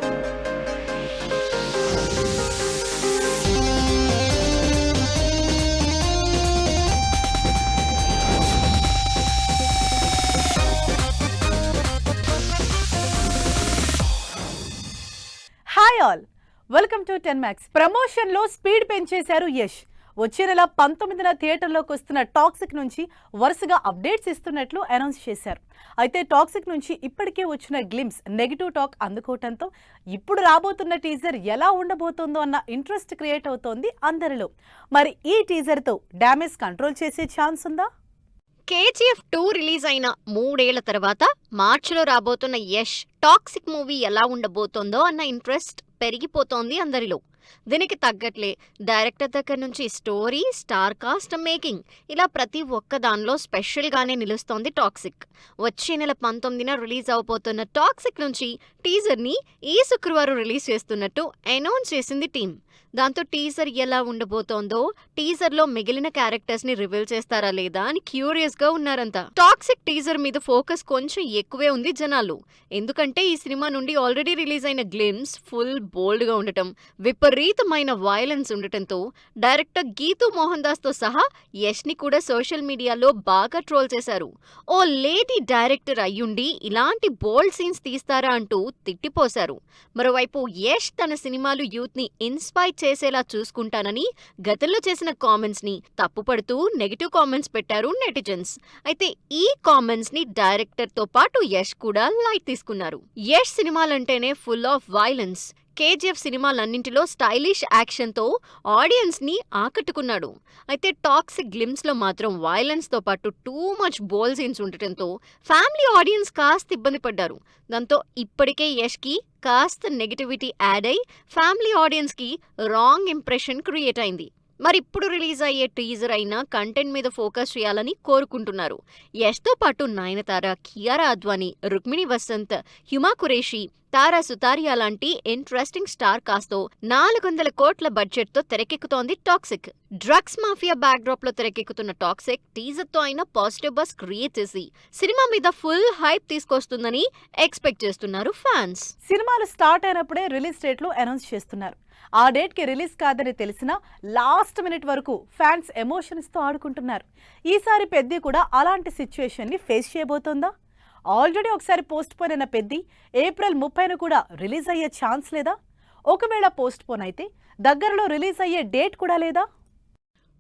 Hi all, welcome to 10 Max. Promotion లో speed పెంచేశారు Yash. వచ్చే నెల 19న థియేటర్లోకి వస్తున్న టాక్సిక్ నుంచి వరుసగా అప్డేట్స్ ఇస్తున్నట్లు అనౌన్స్ చేశారు. అయితే టాక్సిక్ నుంచి ఇప్పటికే వచ్చిన గ్లిమ్స్ నెగిటివ్ టాక్ అందుకోవడంతో ఇప్పుడు రాబోతున్న టీజర్ ఎలా ఉండబోతుందో అన్న ఇంట్రెస్ట్ క్రియేట్ అవుతోంది అందరిలో. మరి ఈ టీజర్తో డ్యామేజ్ కంట్రోల్ చేసే ఛాన్స్ ఉందా? కేజీఎఫ్ 2 రిలీజ్ అయిన 3 ఏళ్ల తర్వాత మార్చిలో రాబోతున్న యష్ టాక్సిక్ మూవీ ఎలా ఉండబోతోందో అన్న ఇంట్రెస్ట్ పెరిగిపోతోంది అందరిలో. దీనికి తగ్గట్లే డైరెక్టర్ దగ్గర నుంచి స్టోరీ, స్టార్ కాస్ట్, మేకింగ్ ఇలా ప్రతి ఒక్క దానిలో స్పెషల్గానే నిలుస్తోంది టాక్సిక్. వచ్చే నెల 19న రిలీజ్ అవబోతున్న టాక్సిక్ నుంచి టీజర్ని ఈ శుక్రవారం రిలీజ్ చేస్తున్నట్టు అనౌన్స్ చేసింది టీం. దాంతో టీజర్ ఎలా ఉండబోతోందో, టీజర్లో మిగిలిన క్యారెక్టర్స్ ని రివీల్ చేస్తారా లేదా అని క్యూరియస్ గా ఉన్నారంతా. టాక్సిక్ టీజర్ మీద ఫోకస్ కొంచెం ఎక్కువే ఉంది జనాలు. ఎందుకంటే ఈ సినిమా నుండి ఆల్రెడీ రిలీజ్ అయిన గ్లిమ్స్ ఫుల్ బోల్డ్ గా ఉండటం, విపరీతమైన వైలెన్స్ ఉండటంతో డైరెక్టర్ గీతూ మోహన్ దాస్ తో సహా యష్ ని కూడా సోషల్ మీడియాలో బాగా ట్రోల్ చేశారు. ఓ లేడీ డైరెక్టర్ అయ్యుండి ఇలాంటి బోల్డ్ సీన్స్ తీస్తారా అంటూ తిట్టిపోశారు. మరోవైపు యష్ తన సినిమాలు యూత్ ని ఇన్స్పైర్ చేసేలా చూసుకుంటానని గతంలో చేసిన కామెంట్స్ ని తప్పుపడుతూ నెగటివ్ కామెంట్స్ పెట్టారు నెటిజన్స్. అయితే ఈ కామెంట్స్ ని డైరెక్టర్ తో పాటు యష్ కూడా లైట్ తీసుకున్నారు. యష్ సినిమాలంటేనే ఫుల్ ఆఫ్ వైలెన్స్. కేజీఎఫ్ సినిమాలన్నింటిలో స్టైలిష్ యాక్షన్ తో ఆడియన్స్ ని ఆకట్టుకున్నాడు. అయితే టాక్సిక్ గ్లిమ్స్ లో మాత్రం వైలెన్స్ తో పాటు టూ మచ్ బోల్ సీన్స్ ఉండటంతో ఫ్యామిలీ ఆడియన్స్ కాస్త ఇబ్బంది పడ్డారు. దాంతో ఇప్పటికే యష్ కి కాస్త నెగటివిటీ యాడ్ అయి ఫ్యామిలీ ఆడియన్స్ కి రాంగ్ ఇంప్రెషన్ క్రియేట్ అయింది. మరి ఇప్పుడు రిలీజ్ అయ్యే టీజర్ అయినా కంటెంట్ మీద ఫోకస్ చేయాలని కోరుకుంటున్నారు. యష్ తో పాటు నయనతార, కియారా అద్వానీ, రుక్మిణి వసంత్, హ్యుమా ఖురేషి, తారా సుతారియా లాంటి ఇంట్రెస్టింగ్ స్టార్ కాస్తో 400 కోట్ల బడ్జెట్ తో తెరకెక్కుతోంది Toxic. Drugs mafia backdrop లో తెరకెక్కుతున్న టాక్సిక్ టీజర్ తో అయినా పాజిటివ్ బస్ క్రియేట్ చేసి సినిమా మీద ఫుల్ హైప్ తీసుకొస్తుందని ఎక్స్పెక్ట్ చేస్తున్నారు ఫ్యాన్స్. సినిమాలు స్టార్ట్ అయినప్పుడే రిలీజ్ డేట్లు అనౌన్స్ చేస్తున్నారు. ఆ డేట్ కి రిలీజ్ కాదని తెలిసినా లాస్ట్ మినిట్ వరకు ఫ్యాన్స్ ఎమోషన్స్ తో ఆడుకుంటున్నారు. ఈసారి పెద్ది కూడా అలాంటి సిచ్యువేషన్ ని ఫేస్ చేయబోతోందా? ఆల్రెడీ ఒకసారి పోస్ట్ పోన్ అయిన పెద్ది ఏప్రిల్ 30న కూడా రిలీజ్ అయ్యే ఛాన్స్ లేదా? ఒకవేళ పోస్ట్ పోన్ అయితే దగ్గరలో రిలీజ్ అయ్యే డేట్ కూడా లేదా?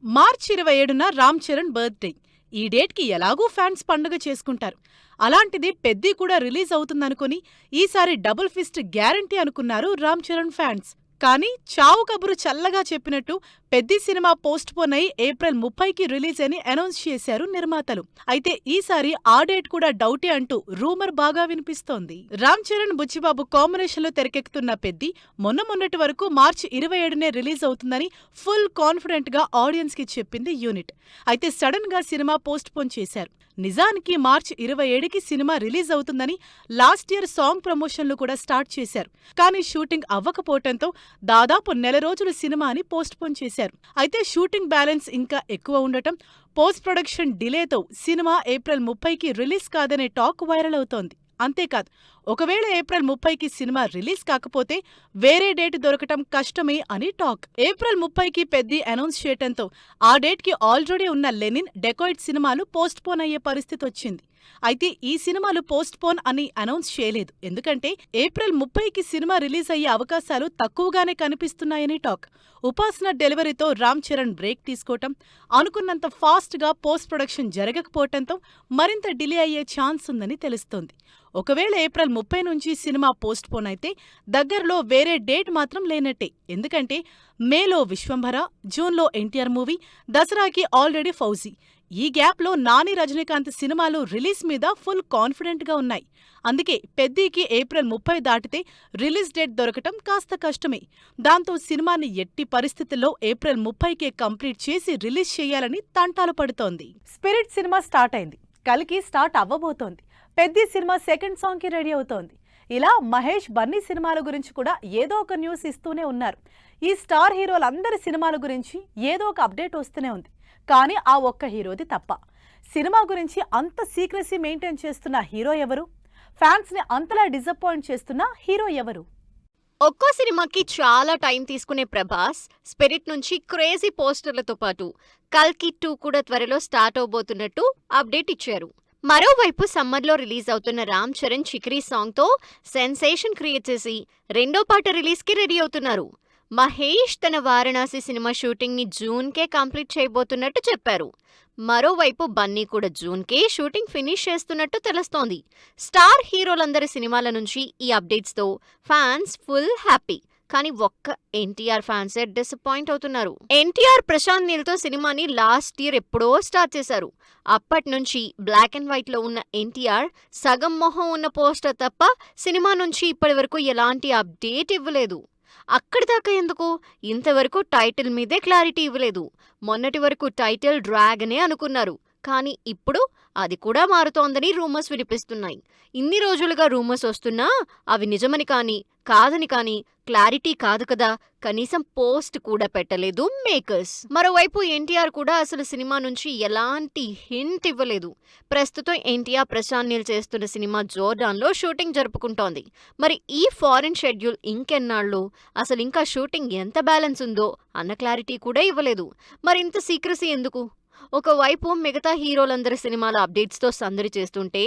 మార్చి 27న రామ్ చరణ్ బర్త్డే. ఈ డేట్ కి ఎలాగూ ఫ్యాన్స్ పండుగ చేసుకుంటారు. అలాంటిది పెద్ది కూడా రిలీజ్ అవుతుందనుకుని ఈసారి డబుల్ ఫిస్ట్ గ్యారంటీ అనుకున్నారు రామ్ చరణ్ ఫ్యాన్స్. కానీ చావు కబురు చల్లగా చెప్పినట్టు పెద్ది సినిమా పోస్ట్ పోన్ అయి ఏప్రిల్ 30కి రిలీజ్ అని అనౌన్స్ చేశారు నిర్మాతలు. అయితే ఈసారి ఆ డేట్ కూడా డౌటే అంటూ రూమర్ బాగా వినిపిస్తోంది. రామ్ చరణ్, బుచ్చిబాబు కాంబినేషన్ లో తెరకెక్కుతున్న పెద్ది మొన్నటి వరకు మార్చి 27నే రిలీజ్ అవుతుందని ఫుల్ కాన్ఫిడెంట్ గా ఆడియన్స్ కి చెప్పింది యూనిట్. అయితే సడన్ గా సినిమా పోస్ట్ పోన్ చేశారు. నిజానికి మార్చి 27కి సినిమా రిలీజ్ అవుతుందని లాస్ట్ ఇయర్ సాంగ్ ప్రమోషన్లు కూడా స్టార్ట్ చేశారు. కానీ షూటింగ్ అవ్వకపోవటంతో దాదాపు నెల రోజులు సినిమాని పోస్ట్ పోన్ చేశారు. అయితే షూటింగ్ బ్యాలెన్స్ ఇంకా ఎక్కువ ఉండటం, పోస్ట్ ప్రొడక్షన్ డిలేతో సినిమా ఏప్రిల్ 30కి రిలీజ్ కాదనే టాక్ వైరల్ అవుతోంది. అంతేకాదు, ఒకవేళ ఏప్రిల్ 30కి సినిమా రిలీజ్ కాకపోతే వేరే డేట్ దొరకటం కష్టమే అని టాక్. ఏప్రిల్ 30కి పెద్ది అనౌన్స్ చేయటంతో ఆ డేట్కి ఆల్రెడీ ఉన్న లెనిన్, డెకాయిడ్ సినిమాలు పోస్ట్ పోన్ అయ్యే పరిస్థితి వచ్చింది. అయితే ఈ సినిమాలు పోస్ట్ పోన్ అని అనౌన్స్ చేయలేదు. ఎందుకంటే ఏప్రిల్ 30కి సినిమా రిలీజ్ అయ్యే అవకాశాలు తక్కువగానే కనిపిస్తున్నాయని టాక్. ఉపాసన డెలివరీతో రామ్ చరణ్ బ్రేక్ తీసుకోవటం, అనుకున్నంత ఫాస్ట్ గా పోస్ట్ ప్రొడక్షన్ జరగకపోవటంతో మరింత డిలే అయ్యే ఛాన్స్ ఉందని తెలుస్తోంది. ఒకవేళ ఏప్రిల్ 30 నుంచి సినిమా పోస్ట్ పోన్ అయితే దగ్గరలో వేరే డేట్ మాత్రం లేనట్టే. ఎందుకంటే మేలో విశ్వంభర, జూన్లో ఎన్టీఆర్ మూవీ, దసరాకి ఆల్రెడీ ఫౌజీ. ఈ గ్యాప్లో నాని, రజనీకాంత్ సినిమాలు రిలీజ్ మీద ఫుల్ కాన్ఫిడెంట్ గా ఉన్నాయి. అందుకే పెద్దికి ఏప్రిల్ 30 దాటితే రిలీజ్ డేట్ దొరకటం కాస్త కష్టమే. దాంతో సినిమాని ఎట్టి పరిస్థితుల్లో ఏప్రిల్ 30కే కంప్లీట్ చేసి రిలీజ్ చేయాలని తంటాలు పడుతోంది. స్పిరిట్ సినిమా స్టార్ట్ అయింది, కల్కి స్టార్ట్ అవ్వబోతోంది, పెద్ది సినిమా సెకండ్ సాంగ్ కి రెడీ అవుతోంది. ఇలా మహేష్, బన్నీ సినిమాల గురించి కూడా ఏదో ఒక న్యూస్ ఇస్తూనే ఉన్నారు. ఈ స్టార్ హీరోలందరి సినిమాల గురించి ఏదో ఒక అప్డేట్ వస్తూనే ఉంది. కానీ ఆ ఒక్క హీరోది తప్ప. సినిమా గురించి అంత సీక్రెసీ మెయింటైన్ చేస్తున్న హీరో ఎవరు? ఫ్యాన్స్ ని అంతలా డిసప్పాయింట్ చేస్తున్న హీరో ఎవరు? ఒక్కో సినిమాకి చాలా టైం తీసుకునే ప్రభాస్ స్పిరిట్ నుంచి క్రేజీ పోస్టర్లతో పాటు కల్కి 2 కూడా త్వరలో స్టార్ట్ అవబోతున్నట్టు అప్డేట్ ఇచ్చారు. మరోవైపు సమ్మర్లో రిలీజ్ అవుతున్న రామ్ చరణ్ చిక్రీ సాంగ్తో సెన్సేషన్ క్రియేట్ చేసి రెండో పాట రిలీజ్కి రెడీ అవుతున్నారు. మహేష్ తన వారణాసి సినిమా షూటింగ్ని జూన్కే కంప్లీట్ చేయబోతున్నట్టు చెప్పారు. మరోవైపు బన్నీ కూడా జూన్కే షూటింగ్ ఫినిష్ చేస్తున్నట్టు తెలుస్తోంది. స్టార్ హీరోలందరి సినిమాల నుంచి ఈ అప్డేట్స్తో ఫ్యాన్స్ ఫుల్ హ్యాపీ. కానీ ఒక్క ఎన్టీఆర్ ఫ్యాన్సే డిసప్పాయింట్ అవుతున్నారు. ఎన్టీఆర్ ప్రశాంత్ నీల్తో సినిమాని లాస్ట్ ఇయర్ ఎప్పుడో స్టార్ట్ చేశారు. అప్పటి నుంచి బ్లాక్ అండ్ వైట్ లో ఉన్న ఎన్టీఆర్ సగం మొహం ఉన్న పోస్టర్ తప్ప సినిమా నుంచి ఇప్పటి వరకు ఎలాంటి అప్డేట్ ఇవ్వలేదు. అక్కడి దాకా ఎందుకు, ఇంతవరకు టైటిల్ మీదే క్లారిటీ ఇవ్వలేదు. మొన్నటి వరకు టైటిల్ డ్రాగనే అనుకున్నారు. కానీ ఇప్పుడు అది కూడా మారుతోందని రూమర్స్ వినిపిస్తున్నాయి. ఇన్ని రోజులుగా రూమర్స్ వస్తున్నా అవి నిజమని కానీ కాదని కానీ క్లారిటీ కాదు కదా. కనీసం పోస్ట్ కూడా పెట్టలేదు మేకర్స్. మరోవైపు ఎన్టీఆర్ కూడా అసలు సినిమా నుంచి ఎలాంటి హింట్ ఇవ్వలేదు. ప్రస్తుతం ఎన్టీఆర్ ప్రశాంత్ నీల్ చేస్తున్న సినిమా జోర్డాన్లో షూటింగ్ జరుపుకుంటోంది. మరి ఈ ఫారిన్ షెడ్యూల్ ఇంకెన్నాళ్ళు, అసలు ఇంకా షూటింగ్ ఎంత బ్యాలెన్స్ ఉందో అన్న క్లారిటీ కూడా ఇవ్వలేదు. మరింత సీక్రసీ ఎందుకు? ఒకవైపు మిగతా హీరోలందరి సినిమాల అప్డేట్స్తో సందడి చేస్తుంటే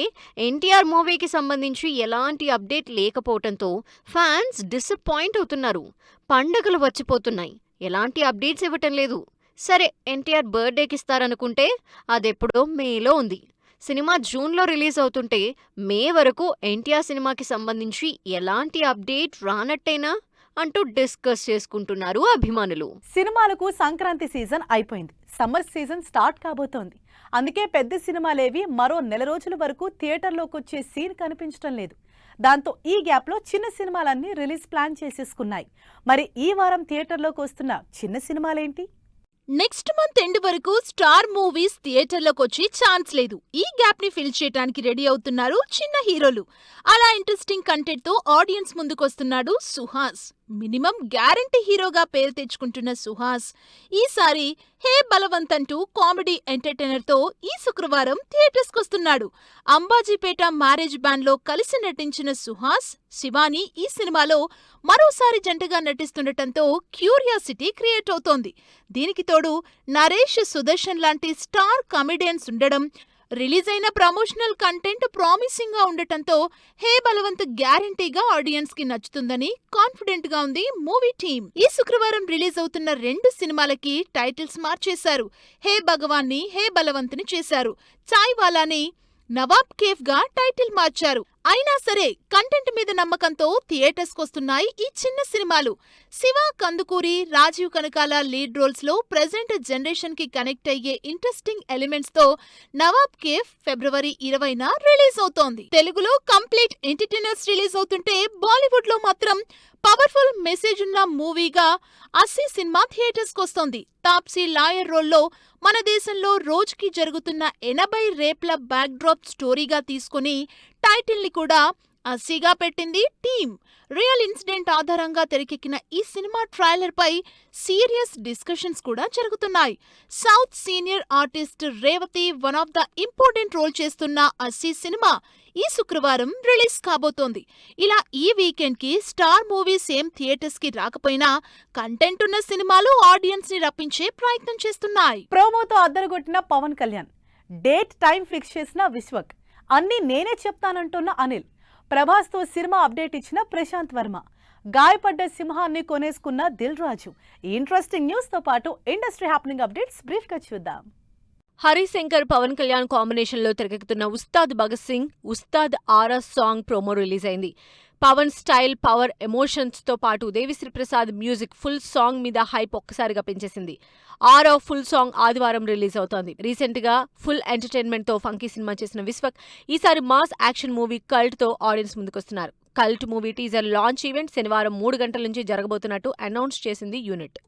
ఎన్టీఆర్ మూవీకి సంబంధించి ఎలాంటి అప్డేట్ లేకపోవడంతో ఫ్యాన్స్ డిసప్పాయింట్ అవుతున్నారు. పండగలు వచ్చిపోతున్నాయి, ఎలాంటి అప్డేట్స్ ఇవ్వటం లేదు. సరే, ఎన్టీఆర్ బర్త్డేకి ఇస్తారనుకుంటే అదెప్పుడో మేలో ఉంది. సినిమా జూన్లో రిలీజ్ అవుతుంటే మే వరకు ఎన్టీఆర్ సినిమాకి సంబంధించి ఎలాంటి అప్డేట్ రానట్టేనా అంటూ డిస్కస్ చేసుకుంటున్నారు అభిమానులు. సినిమాలకు సంక్రాంతి సీజన్ అయిపోయింది, సమ్మర్ సీజన్ స్టార్ట్ కాబోతోంది. అందుకే పెద్ద సినిమాలేవి మరో నెల రోజుల వరకు థియేటర్లోకి వచ్చే సీన్ కనిపించడం లేదు. దాంతో ఈ గ్యాప్లో చిన్న సినిమాలన్నీ రిలీజ్ ప్లాన్ చేసేసుకున్నాయి. మరి ఈ వారం థియేటర్లోకి వస్తున్న చిన్న సినిమాలేంటి? నెక్స్ట్ మంత్ ఎండ్ వరకు స్టార్ మూవీస్ థియేటర్లోకి వచ్చి ఛాన్స్ లేదు. ఈ గ్యాప్ ని ఫిల్ చేయడానికి రెడీ అవుతున్నారు చిన్న హీరోలు. అలా ఇంట్రెస్టింగ్ కంటెంట్ తో ఆడియన్స్ ముందుకొస్తున్నాడు సుహాస్. మినిమం గ్యారంటీ హీరోగా పేరు తెచ్చుకుంటున్న సుహాస్ ఈసారి హే బలవంత్ అంటూ కామెడీ ఎంటర్టైనర్ తో ఈ శుక్రవారం థియేటర్స్ కొస్తున్నాడు. అంబాజీపేట మ్యారేజ్ బ్యాన్ లో కలిసి నటించిన సుహాస్, శివాని ఈ సినిమాలో మరోసారి జంటగా నటిస్తుండటంతో క్యూరియాసిటీ క్రియేట్ అవుతోంది. దీనికి తోడు నరేష్, సుదర్శన్ లాంటి స్టార్ కామెడియన్స్ ఉండడం, రిలీజ్ అయిన ప్రమోషనల్ కంటెంట్ ప్రామిసింగ్ గా ఉండటంతో హే బలవంత్ గ్యారంటీగా ఆడియన్స్ కి నచ్చుతుందని కాన్ఫిడెంట్ గా ఉంది మూవీ టీమ్. ఈ శుక్రవారం రిలీజ్ అవుతున్న 2 సినిమాలకి టైటిల్స్ మార్చేశారు. హే భగవాన్ ని హే బలవంత్ ని చేశారు. చాయ్ వాలాని నవాబ్ కేఫ్ గా టైటిల్ మార్చారు. అయినా సరే కంటెంట్ మీద నమ్మకంతో థియేటర్స్ కొస్తున్నాయి ఈ చిన్న సినిమాలు. శివ, కందుకూరి, రాజీవ్ కనకాల లీడ్ రోల్స్ లో ప్రెజెంట్ జనరేషన్ కి కనెక్ట్ అయ్యే ఇంట్రెస్టింగ్ ఎలిమెంట్స్ తో నవాబ్ కేఫ్ ఫిబ్రవరి 20న రిలీజ్ అవుతోంది. తెలుగులో కంప్లీట్ ఎంటర్టైనర్స్ రిలీజ్ అవుతుంటే బాలీవుడ్ లో మాత్రం పవర్ఫుల్ మెసేజ్ ఉన్న మూవీగా Assi cinema theatres కొస్తోంది. Taapsee lawyer రోల్లో మన దేశంలో రోజుకి జరుగుతున్న 80 రేప్ల బ్యాక్డ్రాప్ స్టోరీగా తీసుకుని టైటిల్ ని కూడా అస్సీగా పెట్టింది టీమ్. రియల్ ఇన్సిడెంట్ ఆధారంగా తెరకెక్కిన ఈ సినిమా ట్రైలర్ పై సీరియస్ డిస్కషన్స్ కూడా జరుగుతున్నాయి. South senior artist Revathi one of the important role చేస్తున్న అస్సీ సినిమా ఈ శుక్రవారం రిలీజ్ కాబోతోంది. ఇలా ఈ వీకెండ్ కి స్టార్ మూవీస్ ఏం థియేటర్స్ కి రాకపోయినా కంటెంట్ ఉన్న సినిమాలు ఆడియన్స్ ని రప్పించే ప్రయత్నం చేస్తున్నాయి. ప్రోమోతో అద్దరగొట్టిన Pawan Kalyan, date time fix చేసిన విశ్వక్, అన్నీ నేనే చెప్తానంటున్న అనిల్, ప్రభాస్తో సినిమా అప్డేట్ ఇచ్చిన ప్రశాంత్ వర్మ, గాయపడ్డ సింహాన్ని కొనేసుకున్న దిల్ రాజు. ఈ ఇంట్రెస్టింగ్ న్యూస్ తో పాటు ఇండస్ట్రీ హ్యాపెనింగ్ అప్డేట్స్ బ్రీఫ్ గా చూద్దాం. హరిశంకర్, పవన్ కళ్యాణ్ కాంబినేషన్లో తెరకెక్కుతున్న Ustaad Bhagat Singh, Ustaad aura song promo release అయింది. పవన్ స్టైల్, పవర్, ఎమోషన్స్తో పాటు Devi Sri Prasad music full song మీద హైప్ ఒక్కసారిగా పెంచేసింది. ఆరా ఫుల్ సాంగ్ ఆదివారం రిలీజ్ అవుతోంది. రీసెంట్గా ఫుల్ ఎంటర్టైన్మెంట్తో ఫంకీ సినిమా చేసిన విశ్వక్ ఈసారి మాస్ యాక్షన్ మూవీ కల్ట్తో ఆడియన్స్ ముందుకొస్తున్నారు. Cult movie teaser launch event శనివారం 3 గంటల నుంచి జరగబోతున్నట్టు అనౌన్స్ చేసింది యూనిట్.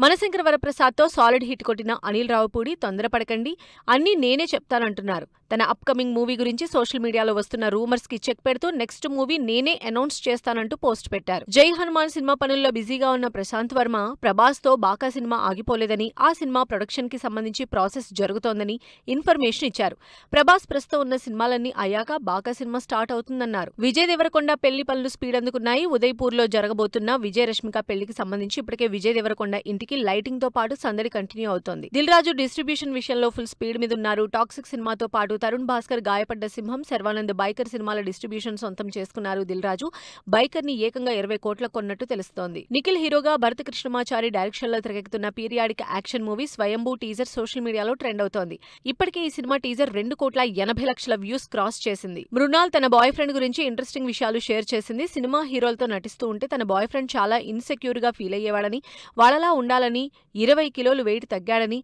మనశంకర వరప్రసాద్తో సాలిడ్ హిట్ కొట్టిన అనిల్ రావుపూడి తొందరపడకండి, అన్నీ నేనే చెప్తానంటున్నారు. తన అప్కమింగ్ మూవీ గురించి సోషల్ మీడియాలో వస్తున్న రూమర్స్ కి చెక్ పెడుతూ నెక్స్ట్ మూవీ నేనే అనౌన్స్ చేస్తానంటూ పోస్ట్ పెట్టారు. జై హనుమాన్ సినిమా పనుల్లో బిజీగా ఉన్న ప్రశాంత్ వర్మ ప్రభాస్ తో బాకా సినిమా ఆగిపోలేదని, ఆ సినిమా ప్రొడక్షన్ కి సంబంధించి ప్రాసెస్ జరుగుతోందని ఇన్ఫర్మేషన్ ఇచ్చారు. ప్రభాస్ ప్రస్తుతం ఉన్న సినిమాలన్నీ అయ్యాక బాకా సినిమా స్టార్ట్ అవుతుందన్నారు. విజయ్ దేవరకొండ పెళ్లి పనులు స్పీడ్ అందుకున్నాయి. ఉదయ్పూర్ లో జరగబోతున్న విజయ్ రష్మిక పెళ్లికి సంబంధించి ఇప్పటికే విజయ్ దేవరకొండ ఇంటికి లైటింగ్ తో పాటు సందడి కంటిన్యూ అవుతోంది. దిల్ రాజు డిస్ట్రిబ్యూషన్ విషయంలో ఫుల్ స్పీడ్ మీద ఉన్నారు. టాక్సిక్ సినిమాతో పాటు తరుణ్ భాస్కర్, గాయపడ్డ సింహం, శర్వానంద్ బైకర్ సినిమాల డిస్ట్రిబ్యూషన్ సొంతం చేసుకున్నారు. దిల్ రాజు బైకర్ ని ఏకంగా 20 కోట్ల కొన్నట్టు తెలుస్తోంది. నిఖిల్ హీరోగా భరత కృష్ణమాచారి డైరెక్షన్ లో తెరకెక్కుతున్న పీరియాడిక్ యాక్షన్ మూవీ స్వయంభూ టీజర్ సోషల్ మీడియాలో ట్రెండ్ అవుతోంది. ఇప్పటికే ఈ సినిమా టీజర్ 2,80,00,000 వ్యూస్ క్రాస్ చేసింది. మృణాల్ తన బాయ్ ఫ్రెండ్ గురించి ఇంట్రెస్టింగ్ విషయాలు షేర్ చేసింది. సినిమా హీరోలతో నటిస్తూ ఉంటే తన బాయ్ ఫ్రెండ్ చాలా ఇన్సెక్యూర్ గా ఫీల్ అయ్యేవాడని, వాళ్ళలా ఉండాలని, 20 కిలోలు వెయిట్ తగ్గాడని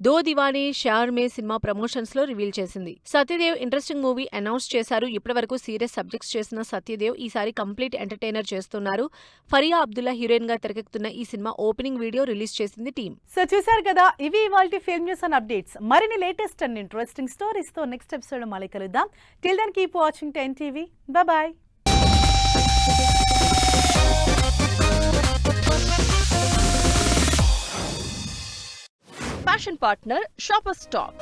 దో దివానే షార్ మే సినిమా ప్రమోషన్స్ లో రివీల్ చేసింది. సత్యదేవ్ ఇంట్రెస్టింగ్ మూవీ అనౌన్స్ చేశారు. ఇప్పటివరకు సీరియస్ సబ్జెక్ట్స్ చేసిన సత్యదేవ్ ఈసారి కంప్లీట్ ఎంటర్టైనర్ చేస్తున్నారు. ఫరియా అబ్దుల్లా హీరోయిన్ గా తెరకెక్కుతున్న ఈ సినిమా ఓపెనింగ్ వీడియో రిలీజ్ చేసింది టీం. సో చూసారు కదా, ఇవి ఇవాల్టి ఫిల్మ్ న్యూస్ అండ్ అప్డేట్స్. మరిన్ని లేటెస్ట్ అండ్ ఇంట్రెస్టింగ్ స్టోరీస్ తో నెక్స్ట్ ఎపిసోడ్ మళ్ళీ కలుద్దాం. Till then keep watching 10 TV. Bye. Fashion partner Shoppers Stop.